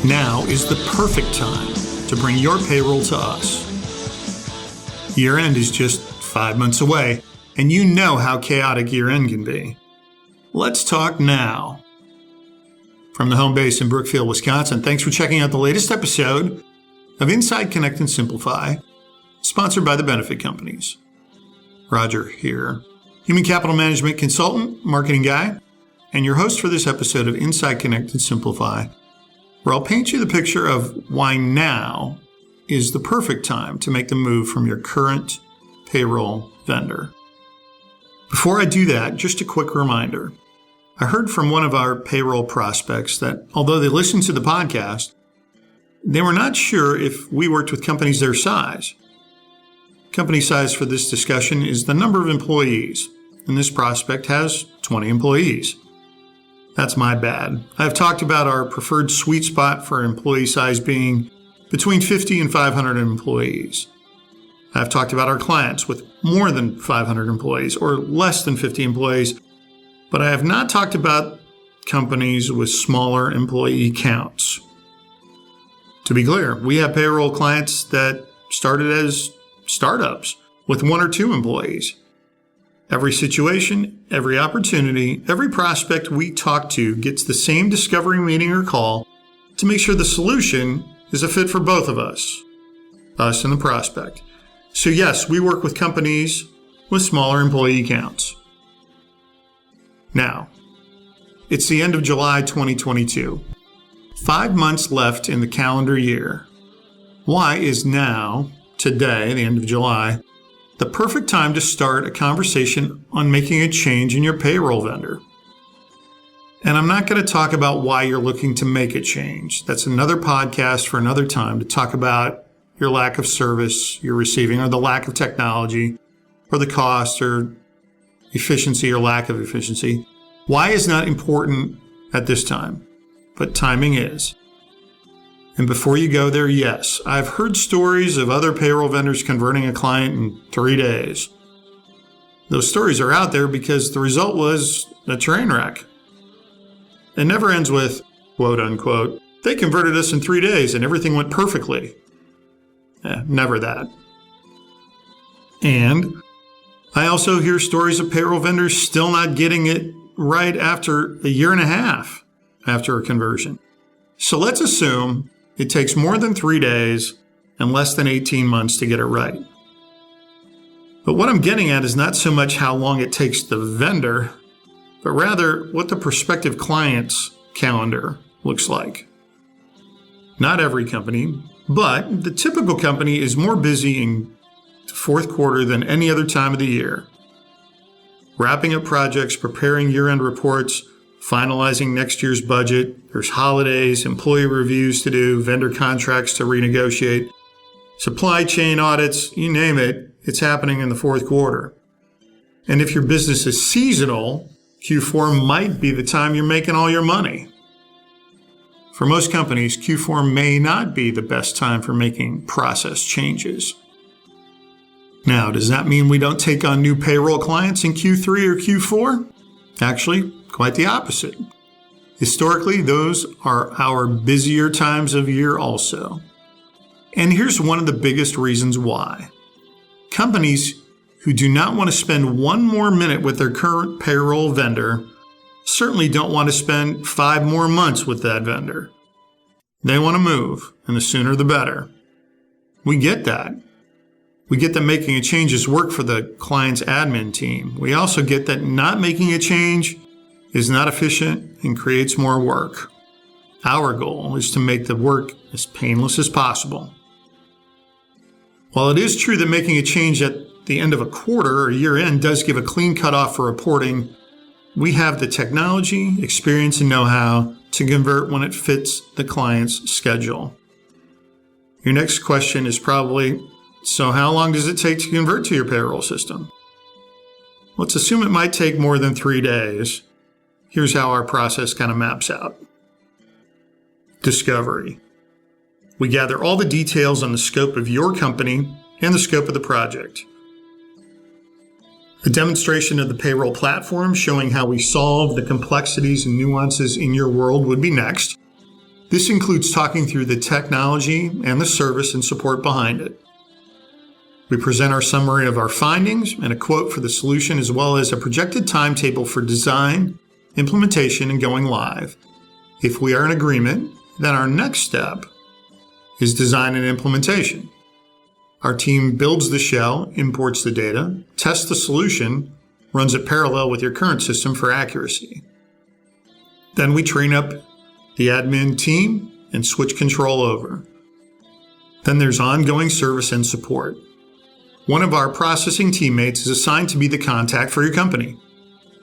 Now is the perfect time to bring your payroll to us. Year-end is just 5 months away, and you know how chaotic year-end can be. Let's talk now. From the home base in Brookfield, Wisconsin, thanks for checking out the latest episode of Inside Connect and Simplify, sponsored by the benefit companies. Roger here, human capital management consultant, marketing guy, and your host for this episode of Inside Connect and Simplify, where I'll paint you the picture of why now is the perfect time to make the move from your current payroll vendor. Before I do that, just a quick reminder. I heard from one of our payroll prospects that although they listened to the podcast, they were not sure if we worked with companies their size. Company size for this discussion is the number of employees, and this prospect has 20 employees. That's my bad. I've talked about our preferred sweet spot for employee size being between 50 and 500 employees. I've talked about our clients with more than 500 employees or less than 50 employees, but I have not talked about companies with smaller employee counts. To be clear, we have payroll clients that started as startups with 1 or 2 employees. Every situation, every opportunity, every prospect we talk to gets the same discovery meeting or call to make sure the solution is a fit for both of us and the prospect. So yes, we work with companies with smaller employee counts. Now, it's the end of July 2022. 5 months left in the calendar year. Why is now, today, the end of July, the perfect time to start a conversation on making a change in your payroll vendor? And I'm not going to talk about why you're looking to make a change. That's another podcast for another time to talk about your lack of service you're receiving or the lack of technology or the cost or efficiency or lack of efficiency. Why is not important at this time, but timing is. And before you go there, yes, I've heard stories of other payroll vendors converting a client in 3 days. Those stories are out there because the result was a train wreck. It never ends with, quote unquote, they converted us in 3 days and everything went perfectly. Never that. And I also hear stories of payroll vendors still not getting it right after a year and a half after a conversion. So let's assume it takes more than 3 days and less than 18 months to get it right. But what I'm getting at is not so much how long it takes the vendor, but rather what the prospective client's calendar looks like. Not every company, but the typical company is more busy in the fourth quarter than any other time of the year. Wrapping up projects, preparing year-end reports, finalizing next year's budget. There's holidays, employee reviews to do, vendor contracts to renegotiate, supply chain audits, you name it, it's happening in the fourth quarter. And if your business is seasonal, Q4 might be the time you're making all your money. For most companies, Q4 may not be the best time for making process changes. Now, does that mean we don't take on new payroll clients in Q3 or Q4? Actually, quite the opposite. Historically, those are our busier times of year also. And here's one of the biggest reasons why. Companies who do not want to spend 1 more minute with their current payroll vendor certainly don't want to spend 5 more months with that vendor. They want to move, and the sooner the better. We get that. We get that making a change is work for the client's admin team. We also get that not making a change is not efficient and creates more work. Our goal is to make the work as painless as possible. While it is true that making a change at the end of a quarter or year-end does give a clean cutoff for reporting, we have the technology, experience, and know-how to convert when it fits the client's schedule. Your next question is probably, so how long does it take to convert to your payroll system? Let's assume it might take more than 3 days. Here's how our process kind of maps out. Discovery. We gather all the details on the scope of your company and the scope of the project. A demonstration of the payroll platform showing how we solve the complexities and nuances in your world would be next. This includes talking through the technology and the service and support behind it. We present our summary of our findings and a quote for the solution, as well as a projected timetable for design, implementation, and going live. If we are in agreement, then our next step is design and implementation. Our team builds the shell, imports the data, tests the solution, runs it parallel with your current system for accuracy. Then we train up the admin team and switch control over. Then there's ongoing service and support. One of our processing teammates is assigned to be the contact for your company.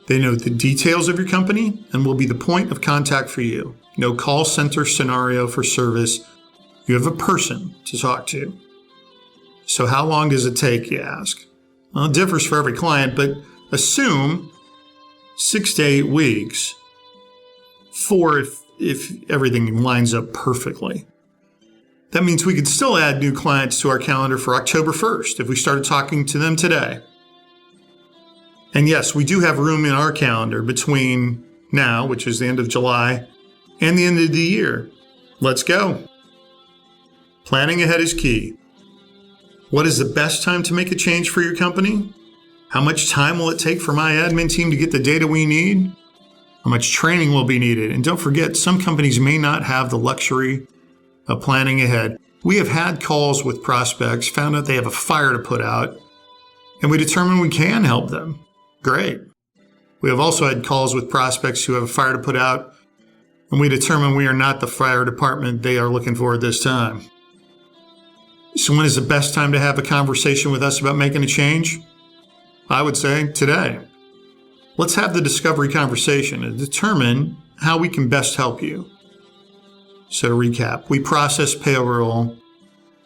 They know the details of your company and will be the point of contact for you. No call center scenario for service. You have a person to talk to. So how long does it take, you ask? Well, it differs for every client, but assume 6 to 8 weeks. 4 if everything lines up perfectly. That means we could still add new clients to our calendar for October 1st if we started talking to them today. And yes, we do have room in our calendar between now, which is the end of July, and the end of the year. Let's go. Planning ahead is key. What is the best time to make a change for your company? How much time will it take for my admin team to get the data we need? How much training will be needed? And don't forget, some companies may not have the luxury of planning ahead. We have had calls with prospects, found out they have a fire to put out, and we determine we can help them. Great. We have also had calls with prospects who have a fire to put out, and we determine we are not the fire department they are looking for at this time. So when is the best time to have a conversation with us about making a change? I would say today. Let's have the discovery conversation and determine how we can best help you. So to recap, we process payroll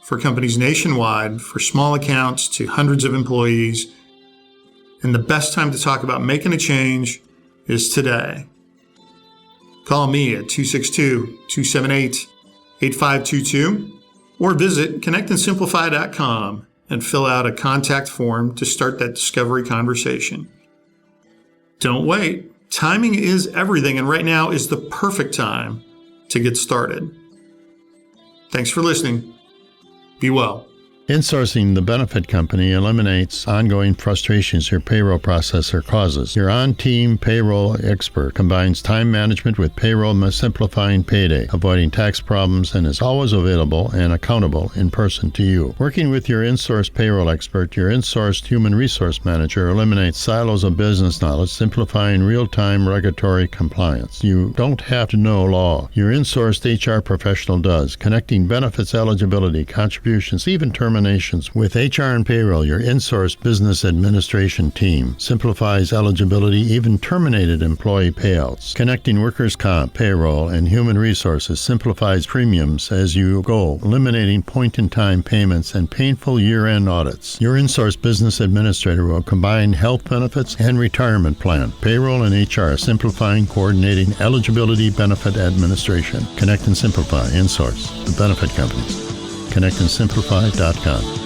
for companies nationwide, for small accounts to hundreds of employees. And the best time to talk about making a change is today. Call me at 262-278-8522 or visit connectandsimplify.com and fill out a contact form to start that discovery conversation. Don't wait. Timing is everything, and right now is the perfect time to get started. Thanks for listening. Be well. Insourcing the benefit company eliminates ongoing frustrations your payroll processor causes. Your on-team payroll expert combines time management with payroll simplifying payday, avoiding tax problems, and is always available and accountable in person to you. Working with your Insource payroll expert, your Insourced human resource manager eliminates silos of business knowledge, simplifying real-time regulatory compliance. You don't have to know law. Your Insourced HR professional does, connecting benefits eligibility, contributions, even terminations. With HR and payroll, your Insourced business administration team simplifies eligibility, even terminated employee payouts. Connecting workers' comp, payroll, and human resources simplifies premiums as you go, eliminating point-in-time payments and painful year-end audits. Your Insourced business administrator will combine health benefits and retirement plan, payroll and HR, simplifying, coordinating eligibility benefit administration. Connect and simplify. Insource, the benefit companies. connectandsimplify.com.